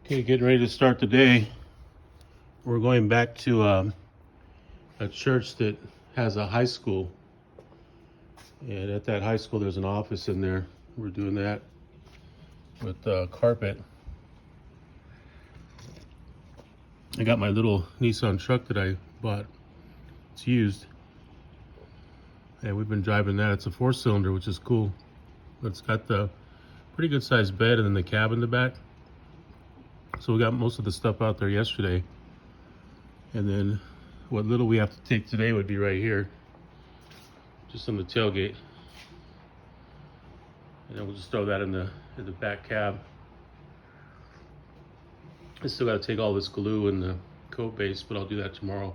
Okay, getting ready to start the day. We're going back to a church that has a high school. And at that high school, there's an office in there. We're doing that with carpet. I got my little Nissan truck that I bought. It's used. And we've been driving that. It's a 4-cylinder, which is cool. But it's got the pretty good sized bed and then the cab in the back. So we got most of the stuff out there yesterday. And then what little we have to take today would be right here, just on the tailgate. And then we'll just throw that in the back cab. I still got to take all this glue and the coat base, but I'll do that tomorrow.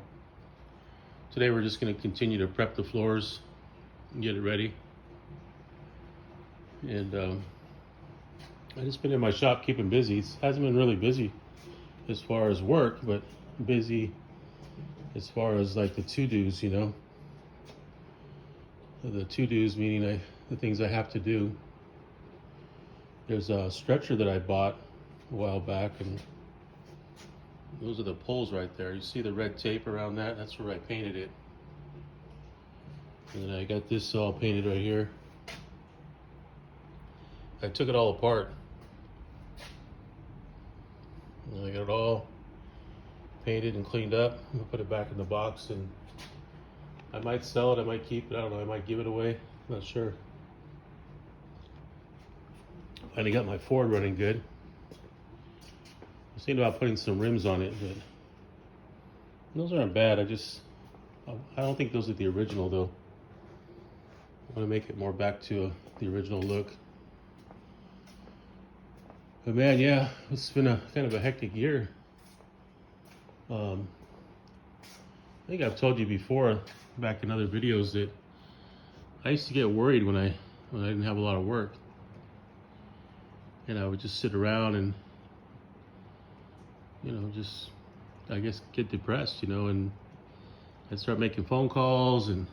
Today we're just going to continue to prep the floors and get it ready. And I just been in my shop keeping busy. It hasn't been really busy as far as work, but busy as far as like the to-dos, you know. The to-dos meaning the things I have to do. There's a stretcher that I bought a while back, and those are the poles right there. You see the red tape around that? That's where I painted it. And then I got this all painted right here. I took it all apart. And I got it all painted and cleaned up. I'm gonna put it back in the box, and I might sell it, I might keep it, I don't know, I might give it away, I'm not sure. Finally got my Ford running good. I was thinking about putting some rims on it, but those aren't bad. I don't think those are the original though. I want to make it more back to the original look. But man, yeah, it's been a kind of a hectic year. I think I've told you before, back in other videos, that I used to get worried when I didn't have a lot of work, and I would just sit around and, you know, just, I guess, get depressed, you know, and I'd start making phone calls, and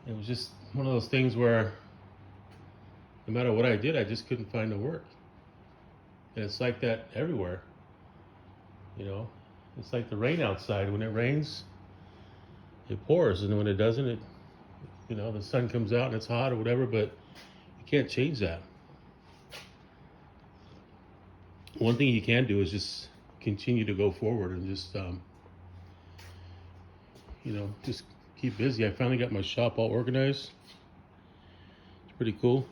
it was just one of those things where no matter what I did, I just couldn't find the work. And it's like that everywhere, you know. It's like the rain outside. When it rains, it pours, and when it doesn't, it, you know, the sun comes out and it's hot or whatever, but you can't change that. One thing you can do is just continue to go forward and just, you know, just keep busy. I finally got my shop all organized. It's pretty cool.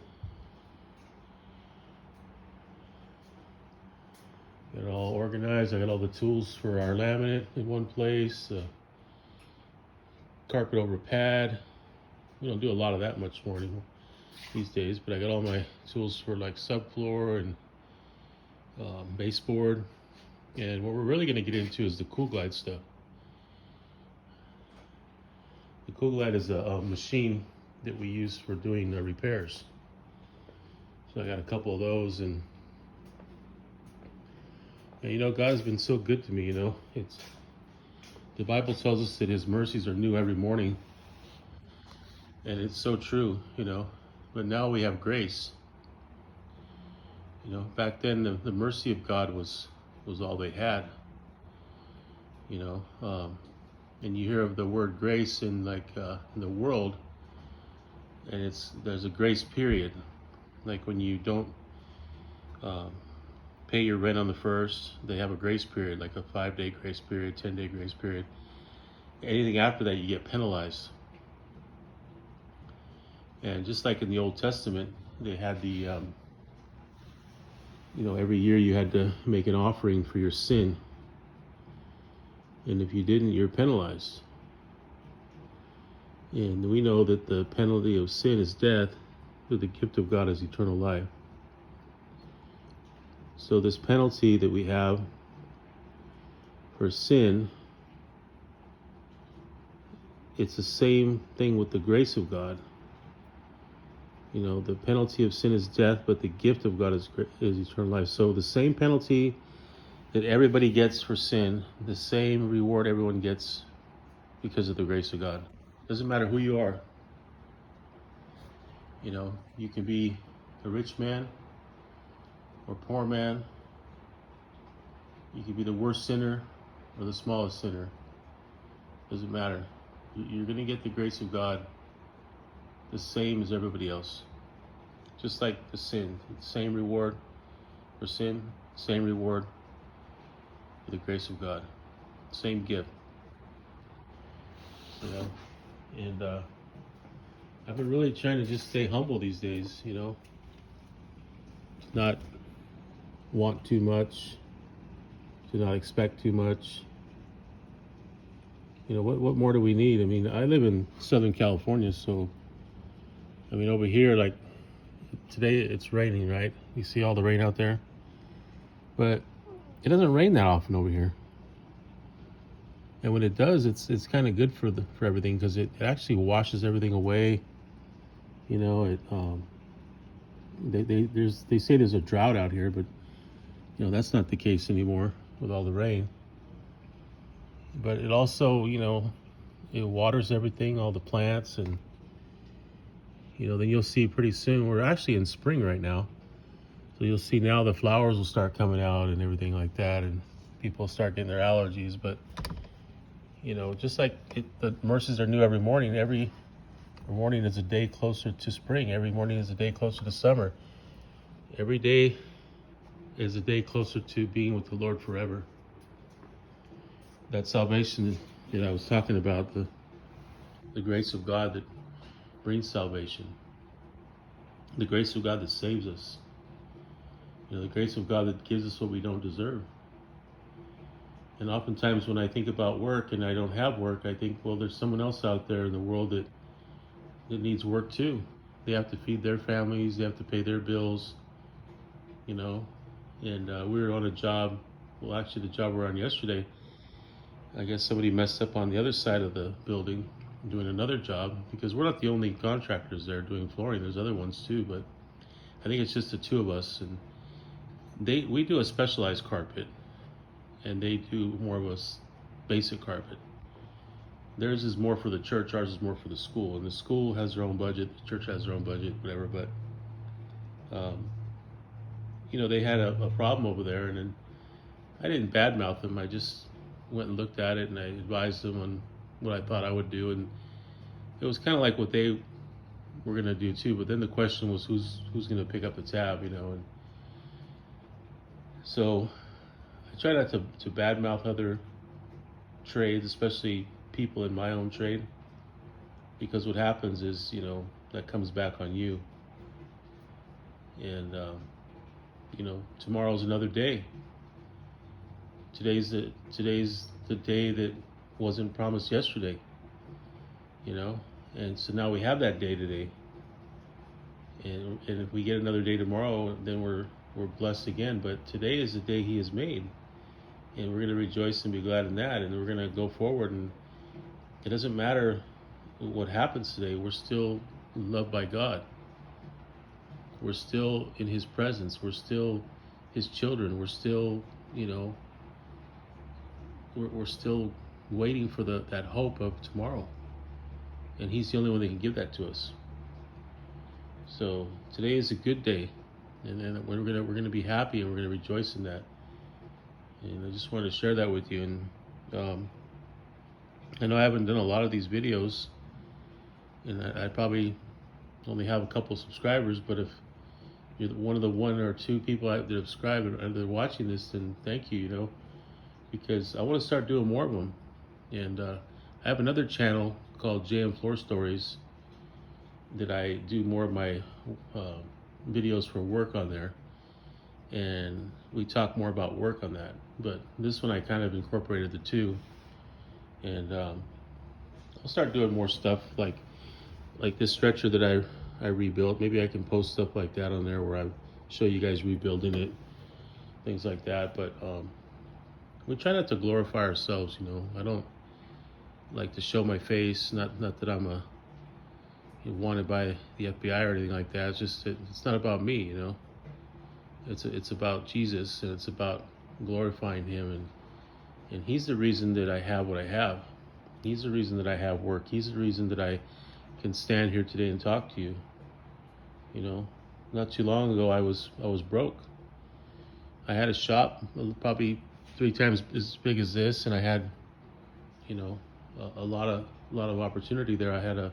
Got it all organized. I got all the tools for our laminate in one place. Carpet over pad. We don't do a lot of that much more anymore these days, but I got all my tools for like subfloor and baseboard. And what we're really going to get into is the Cool Glide stuff. The Cool Glide is a machine that we use for doing repairs. So I got a couple of those, and you know, God's been so good to me, you know. The Bible tells us that his mercies are new every morning. And it's so true, you know. But now we have grace. You know, back then the mercy of God was all they had. You know, and you hear of the word grace in in the world, and there's a grace period. Like when you don't pay your rent on the 1st, they have a grace period, like a 5-day grace period, 10-day grace period. Anything after that, you get penalized. And just like in the Old Testament, they had the, you know, every year you had to make an offering for your sin. And if you didn't, you're penalized. And we know that the penalty of sin is death, but the gift of God is eternal life. So this penalty that we have for sin, it's the same thing with the grace of God. You know, the penalty of sin is death, but the gift of God is eternal life. So the same penalty that everybody gets for sin, the same reward everyone gets because of the grace of God. Doesn't matter who you are. You know, you can be a rich man or poor man, You could be the worst sinner or the smallest sinner. Doesn't matter. You're going to get the grace of God the same as everybody else. Just like the sin. Same reward for sin, same reward for the grace of God. Same gift. You know? And I've been really trying to just stay humble these days, you know? Not want too much, to not expect too much. You know, what more do we need? I mean, I live in Southern California, so, I mean, over here, like, today it's raining, right? You see all the rain out there? But it doesn't rain that often over here. And when it does, it's kind of good for everything, because it actually washes everything away. You know, they say there's a drought out here, but you know that's not the case anymore with all the rain. But it also, you know, it waters everything, all the plants, and you know, then you'll see pretty soon. We're actually in spring right now, so you'll see now the flowers will start coming out and everything like that, and people start getting their allergies. But you know, just like the mercies are new every morning. Every morning is a day closer to spring. Every morning is a day closer to summer. Every day is a day closer to being with the Lord forever. That salvation that I was talking about, the grace of God that brings salvation, the grace of God that saves us, you know, the grace of God that gives us what we don't deserve. And oftentimes when I think about work and I don't have work, I think, well, there's someone else out there in the world that needs work too. They have to feed their families, they have to pay their bills, you know. And we were on a job, well, actually the job we were on yesterday, I guess somebody messed up on the other side of the building doing another job, because we're not the only contractors there doing flooring. There's other ones too, but I think it's just the two of us. And we do a specialized carpet, and they do more of a basic carpet. Theirs is more for the church, ours is more for the school. And the school has their own budget, the church has their own budget, whatever. But, you know, they had a problem over there, and then I didn't badmouth them. I just went and looked at it, and I advised them on what I thought I would do. And it was kind of like what they were going to do too. But then the question was, who's going to pick up the tab, you know? And so I try not to badmouth other trades, especially people in my own trade, because what happens is, you know, that comes back on you. And you know, tomorrow's another day. Today's the day that wasn't promised yesterday, you know. And so now we have that day today, and if we get another day tomorrow, then we're blessed again. But today is the day He has made, and we're going to rejoice and be glad in that, and we're going to go forward. And it doesn't matter what happens today. We're still loved by God. We're still in His presence. We're still His children. We're still, you know, we're still waiting for that hope of tomorrow. And He's the only one that can give that to us. So today is a good day, and then we're gonna be happy, and we're gonna rejoice in that. And I just wanted to share that with you. And I know I haven't done a lot of these videos, and I probably only have a couple subscribers, but if you're one of the one or two people that have subscribed and they're watching this, then thank you, you know, because I want to start doing more of them. And I have another channel called JM Floor Stories that I do more of my videos for work on there, and we talk more about work on that. But this one I kind of incorporated the two, and I'll start doing more stuff like this stretcher that I rebuilt. Maybe I can post stuff like that on there where I show you guys rebuilding it, things like that. But we try not to glorify ourselves, you know. I don't like to show my face. Not that I'm wanted by the FBI or anything like that. It's just it's not about me, you know. It's about Jesus, and it's about glorifying Him, and He's the reason that I have what I have. He's the reason that I have work. He's the reason that I can stand here today and talk to you. You know, not too long ago I was broke. I had a shop probably 3 times as big as this, and I had, you know, a lot of opportunity there. I had a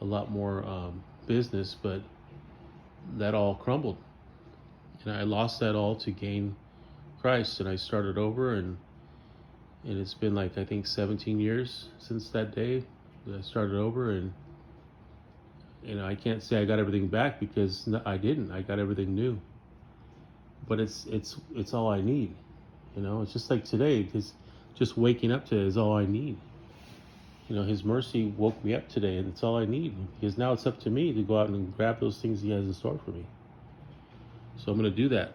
lot more business, but that all crumbled, and I lost that all to gain Christ, and I started over, and it's been like I think 17 years since that day that I started over, and I can't say I got everything back because I didn't. I got everything new, but it's all I need. It's just like today, because just waking up today is all I need. His mercy woke me up today, and it's all I need, because now it's up to me to go out and grab those things He has in store for me. So I'm going to do that.